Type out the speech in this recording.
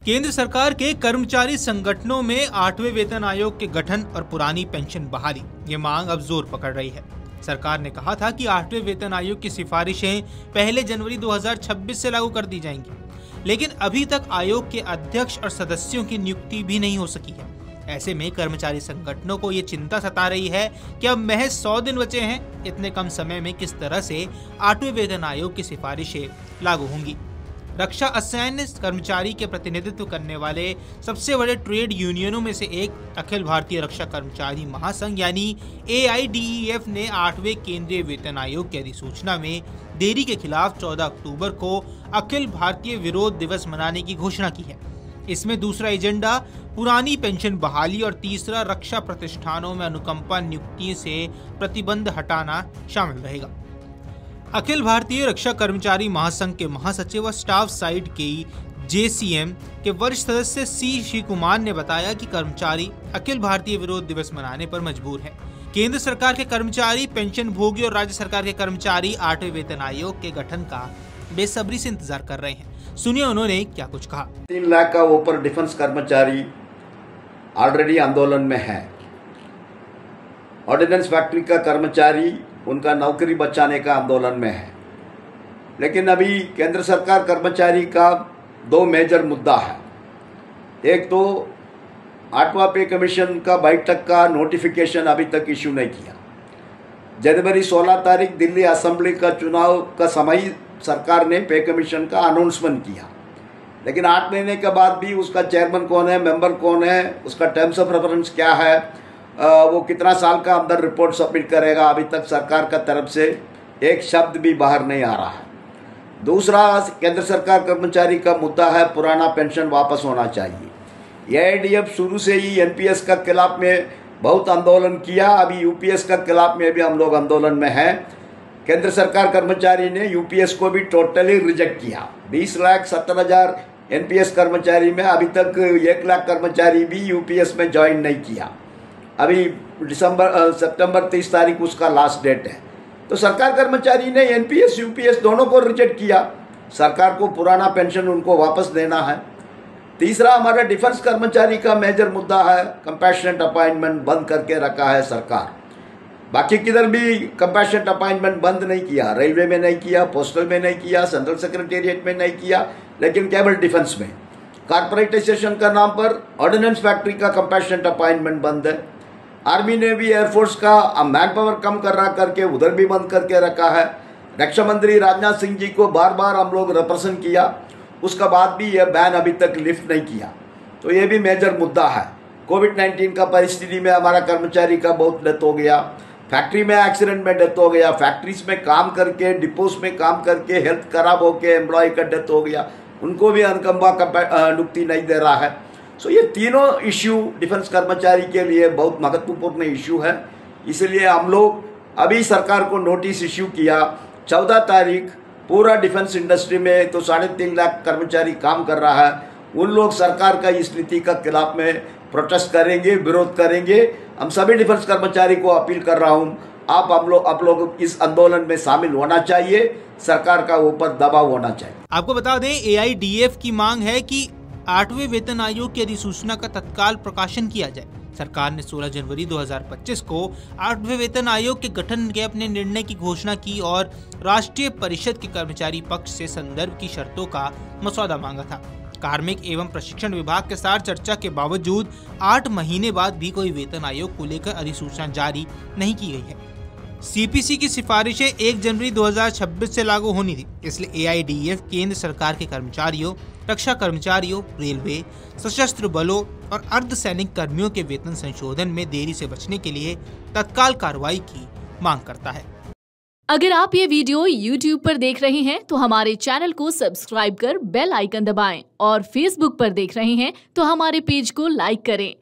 केंद्र सरकार के कर्मचारी संगठनों में 8वें वेतन आयोग के गठन और पुरानी पेंशन बहाली, ये मांग अब जोर पकड़ रही है। सरकार ने कहा था कि 8वें वेतन आयोग की सिफारिशें 1 जनवरी 2026 से लागू कर दी जाएंगी, लेकिन अभी तक आयोग के अध्यक्ष और सदस्यों की नियुक्ति भी नहीं हो सकी है। ऐसे में कर्मचारी संगठनों को ये चिंता सता रही है कि अब महज 100 दिन बचे हैं। इतने कम समय में किस तरह से 8वें वेतन आयोग की सिफारिशें लागू होंगी। रक्षा असैन्य कर्मचारी के प्रतिनिधित्व करने वाले सबसे बड़े ट्रेड यूनियनों में से एक अखिल भारतीय रक्षा कर्मचारी महासंघ यानी AIDEF ने 8वें केंद्रीय वेतन आयोग की अधिसूचना में देरी के खिलाफ 14 अक्टूबर को अखिल भारतीय विरोध दिवस मनाने की घोषणा की है। इसमें दूसरा एजेंडा पुरानी पेंशन बहाली और तीसरा रक्षा प्रतिष्ठानों में अनुकंपा नियुक्ति से प्रतिबंध हटाना शामिल रहेगा। अखिल भारतीय रक्षा कर्मचारी महासंघ के महासचिव और स्टाफ साइड के JCM के वरिष्ठ सदस्य C कुमार ने बताया कि कर्मचारी अखिल भारतीय विरोध दिवस मनाने पर मजबूर है। केंद्र सरकार के कर्मचारी, पेंशन भोगी और राज्य सरकार के कर्मचारी 8वें वेतन आयोग के गठन का बेसब्री से इंतजार कर रहे हैं। सुनिए उन्होंने क्या कुछ कहा। 3 लाख का ऊपर डिफेंस कर्मचारी ऑलरेडी आंदोलन में है। ऑर्डिनेंस फैक्ट्री का कर्मचारी उनका नौकरी बचाने का आंदोलन में है। लेकिन अभी केंद्र सरकार कर्मचारी का 2 मेजर मुद्दा है। एक तो 8वां पे कमीशन का बैठक का नोटिफिकेशन अभी तक इशू नहीं किया। जनवरी 16 तारीख दिल्ली असेंबली का चुनाव का समय सरकार ने पे कमीशन का अनाउंसमेंट किया, लेकिन 8 महीने के बाद भी उसका चेयरमैन कौन है, मेंबर कौन है, उसका टर्म्स ऑफ रेफरेंस क्या है, वो कितना साल का अंदर रिपोर्ट सबमिट करेगा, अभी तक सरकार का तरफ से एक शब्द भी बाहर नहीं आ रहा है। दूसरा, केंद्र सरकार कर्मचारी का मुद्दा है पुराना पेंशन वापस होना चाहिए। AIDF शुरू से ही NPS का खिलाफ में बहुत आंदोलन किया। अभी UPS का खिलाफ में भी हम लोग आंदोलन में हैं। केंद्र सरकार कर्मचारी ने UPS को भी टोटली रिजेक्ट किया। 20,70,000 NPS कर्मचारी में अभी तक 1 लाख कर्मचारी भी UPS में ज्वाइन नहीं किया। अभी सितंबर 30 तारीख उसका लास्ट डेट है। तो सरकार कर्मचारी ने NPS UPS दोनों को रिजेक्ट किया। सरकार को पुराना पेंशन उनको वापस देना है। तीसरा, हमारा डिफेंस कर्मचारी का मेजर मुद्दा है कंपैशनेट अपॉइंटमेंट बंद करके रखा है सरकार। बाकी किधर भी कंपैशनेट अपॉइंटमेंट बंद नहीं किया, रेलवे में नहीं किया, पोस्टल में नहीं किया, सेंट्रल सेक्रेटेरिएट में नहीं किया, लेकिन केवल डिफेंस में कॉर्पोरेटाइजेशन का नाम पर ऑर्डिनेंस फैक्ट्री का कंपैशनेट अपॉइंटमेंट बंद है। आर्मी ने भी एयरफोर्स का मैन पावर कम कर रहा करके उधर भी बंद करके रखा है। रक्षा मंत्री राजनाथ सिंह जी को बार बार हम लोग रिप्रेजेंट किया, उसका बाद भी यह बैन अभी तक लिफ्ट नहीं किया। तो ये भी मेजर मुद्दा है। कोविड-19 का परिस्थिति में हमारा कर्मचारी का बहुत डेथ हो गया, फैक्ट्री में एक्सीडेंट में डेथ हो गया, फैक्ट्रीज में काम करके, डिपोज में काम करके हेल्थ खराब होके एम्प्लॉय का डेथ हो गया, उनको भी अनुकंपा का नियुक्ति नहीं दे रहा है। सो ये तीनों इश्यू डिफेंस कर्मचारी के लिए बहुत महत्वपूर्ण इश्यू है। इसलिए हम लोग अभी सरकार को नोटिस इश्यू किया। 14 तारीख पूरा डिफेंस इंडस्ट्री में तो 3.5 लाख कर्मचारी काम कर रहा है। उन लोग सरकार का इस नीति का खिलाफ में प्रोटेस्ट करेंगे, विरोध करेंगे। हम सभी डिफेंस कर्मचारी को अपील कर रहा हूँ, आप लोग इस आंदोलन में शामिल होना चाहिए। सरकार का ऊपर दबाव होना चाहिए। आपको बता दें, AIDF की मांग है कि 8वें वेतन आयोग की अधिसूचना का तत्काल प्रकाशन किया जाए। सरकार ने 16 जनवरी 2025 को 8वें वेतन आयोग के गठन के अपने निर्णय की घोषणा की और राष्ट्रीय परिषद के कर्मचारी पक्ष से संदर्भ की शर्तों का मसौदा मांगा था। कार्मिक एवं प्रशिक्षण विभाग के साथ चर्चा के बावजूद 8 महीने बाद भी कोई वेतन आयोग को लेकर अधिसूचना जारी नहीं की गई है। CPC की सिफारिशें 1 जनवरी 2026 से लागू होनी थी, इसलिए AIDF केंद्र सरकार के कर्मचारियों, रक्षा कर्मचारियों, रेलवे, सशस्त्र बलों और अर्धसैनिक कर्मियों के वेतन संशोधन में देरी से बचने के लिए तत्काल कार्रवाई की मांग करता है। अगर आप ये वीडियो YouTube पर देख रहे हैं तो हमारे चैनल को सब्सक्राइब कर बेल आइकन दबाएं और Facebook पर देख रहे हैं तो हमारे पेज को लाइक करें।